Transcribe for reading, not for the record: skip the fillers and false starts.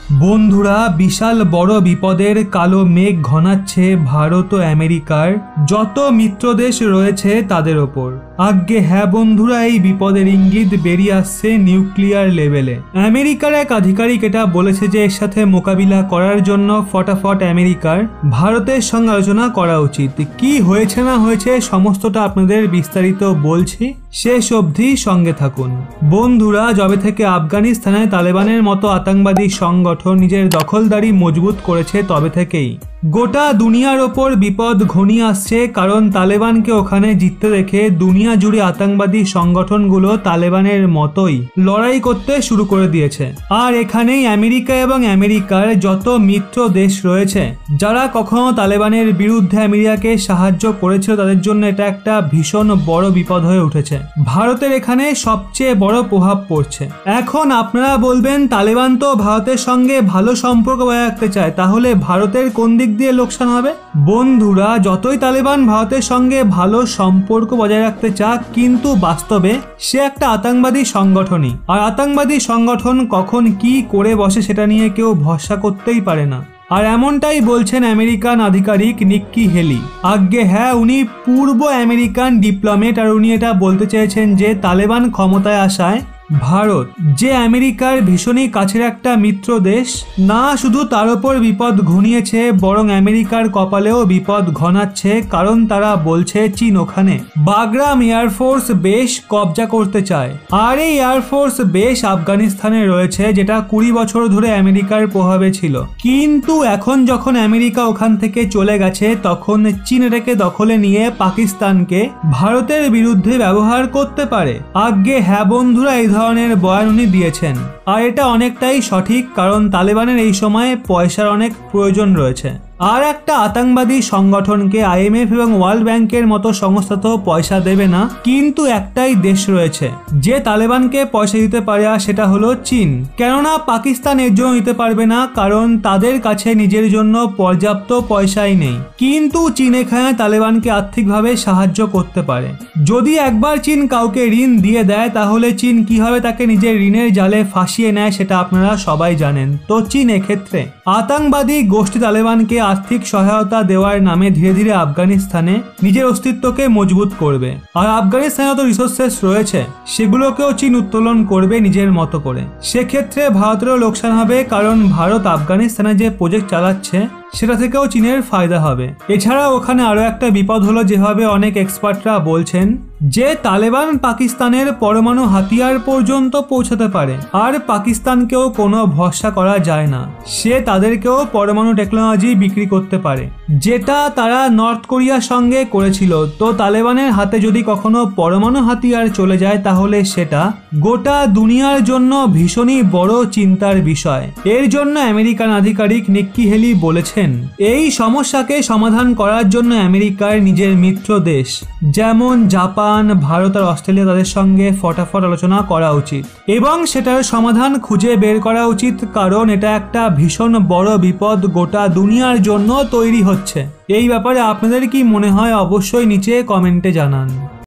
বন্ধুরা, বিশাল বড় বিপদের কালো মেঘ ঘনাচ্ছে ভারত ও আমেরিকার যত মিত্র দেশ রয়েছে তাদের ওপর। আজ্ঞে হ্যাঁ বন্ধুরা, এই বিপদের ইঙ্গিত বেরিয়ে আসছে নিউক্লিয়ার লেভেলে। আমেরিকার এক আধিকারিক এটা বলেছে যে এর সাথে মোকাবিলা করার জন্য ফটাফট আমেরিকার ভারতের সঙ্গে আলোচনা করা উচিত। কি হয়েছে না হয়েছে সমস্তটা আপনাদের বিস্তারিত বলছি, শেষ অবধি সঙ্গে থাকুন। বন্ধুরা, যবে থেকে আফগানিস্তানে তালেবানের মতো আতঙ্কবাদী সংগঠন নিজের দখলদারি মজবুত করেছে তবে থেকেই গোটা দুনিয়ার ওপর বিপদ ঘনিয়ে আসছে। কারণ তালেবানকে ওখানে জিততে দেখে দুনিয়া জুড়ে আতঙ্কবাদী সংগঠনগুলো তালেবানের মতোই লড়াই করতে শুরু করে দিয়েছে। আর এখানেই আমেরিকা এবং আমেরিকার যত মিত্র দেশ রয়েছে যারা কখনো তালেবানের বিরুদ্ধে আমেরিকাকে সাহায্য করেছিল তাদের জন্য এটা একটা ভীষণ বড় বিপদ হয়ে উঠেছে। ভারতের এখানে সবচেয়ে বড় প্রভাব পড়ছে। এখন আপনারা বলবেন, তালেবান তো ভারতের সঙ্গে ভালো সম্পর্ক বজায় রাখতে চায়, তাহলে ভারতের কোন দিক দিয়ে লোকসান হবে? বন্ধুরা, যতই তালেবান ভারতের সঙ্গে ভালো সম্পর্ক বজায় রাখতে চাক, কিন্তু বাস্তবে সে একটা আতঙ্কবাদী সংগঠনই। আর আতঙ্কবাদী সংগঠন কখন কি করে বসে সেটা নিয়ে কেউ ভরসা করতেই পারে না। আর এমনটাই বলছেন আমেরিকান আধিকারিক নিক্কি হেলি। আজ্ঞে হ্যাঁ, উনি পূর্ব আমেরিকান ডিপ্লোমেট। আর উনি এটা বলতে চেয়েছেন যে তালেবান ক্ষমতায় আসায় ভারত, যে আমেরিকার ভীষণই কাছের একটা মিত্র দেশ, না শুধু তার উপর বিপদ ঘনিয়েছে বরং আমেরিকার কপালেও বিপদ ঘনাচ্ছে। কারণ তারা বলছে চীন ওখানে বাগরাম এয়ারফোর্স বেস কবজা করতে চায়। আর এই এয়ারফোর্স বেস আফগানিস্তানে রয়েছে, যেটা 20 বছর ধরে আমেরিকার প্রভাবে ছিল। কিন্তু এখন যখন আমেরিকা ওখান থেকে চলে গেছে তখন চীন এটাকে দখলে নিয়ে পাকিস্তানকে ভারতের বিরুদ্ধে ব্যবহার করতে পারে। আজ্ঞে হ্যাঁ বন্ধুরা, এই ধরনের বয়ান উনি দিয়েছেন। আর এটা অনেকটাই সঠিক, কারণ তালেবানের এই সময়ে পয়সার অনেক প্রয়োজন রয়েছে। আর একটা আতঙ্কবাদী সংগঠনকে আইএমএফ এবং ওয়ার্ল্ড ব্যাংকের মতো সংস্থা তো পয়সা দেবে না, কিন্তু একটাই দেশ রয়েছে যে তালেবানকে পয়সা দিতে পারে, আর সেটা হলো চীন। কেননা পাকিস্তান এর জন্য দিতে পারবে না, কারণ তাদের কাছে নিজের জন্য পর্যাপ্ত পয়সাই নেই। কিন্তু চীন এখানে তালেবানকে আর্থিকভাবে সাহায্য করতে পারে। যদি একবার চীন কাউকে ঋণ দিয়ে দেয় তাহলে চীন কিভাবে তাকে নিজের ঋণের জালে ফাঁসিয়ে নেয় সেটা আপনারা সবাই জানেন। তো চীন এক্ষেত্রে আতঙ্কবাদী গোষ্ঠী তালেবানকে আর্থিক সহায়তা দেওয়ার নামে ধীরে ধীরে আফগানিস্তানে নিজের অস্তিত্বকে মজবুত করবে। আর আফগানিস্তানে যত রিসোর্সেস রয়েছে সেগুলোকেও চীন উত্তোলন করবে নিজের মতো করে। সেক্ষেত্রে ভারতেরও লোকসান হবে, কারণ ভারত আফগানিস্তানে যে প্রজেক্ট চালাচ্ছে সেটা থেকেও চীনের ফায়দা হবে। এছাড়া ওখানে আরো একটা বিপদ হলো, যেভাবে অনেক এক্সপার্টরা বলছেন যে তালেবান পাকিস্তানের পরমাণু হাতিয়ার পর্যন্ত পৌঁছাতে পারে। আর পাকিস্তানকেও কোনো ভরসা করা যায় না, সে তাদেরকেও পরমাণু টেকনোলজি বিক্রি করতে পারে, যেটা তারা নর্থ কোরিয়ার সঙ্গে করেছিল। তো তালেবানের হাতে যদি কখনো পরমাণু হাতিয়ার চলে যায় তাহলে সেটা গোটা দুনিয়ার জন্য ভীষণই বড় চিন্তার বিষয়। এর জন্য আমেরিকান আধিকারিক নিক্কি হেলি বলেছেন, এই সমস্যাকে সমাধান করার জন্য আমেরিকার নিজের মিত্র দেশ যেমন জাপান, ভারত আর অস্ট্রেলিয়া তাদের সঙ্গে ফটাফট আলোচনা করা উচিত এবং সেটার সমাধান খুঁজে বের করা উচিত। কারণ এটা একটা ভীষণ বড় বিপদ গোটা দুনিয়ার জন্য তৈরি হচ্ছে। এই ব্যাপারে আপনাদের কি মনে হয় অবশ্যই নিচে কমেন্টে জানান।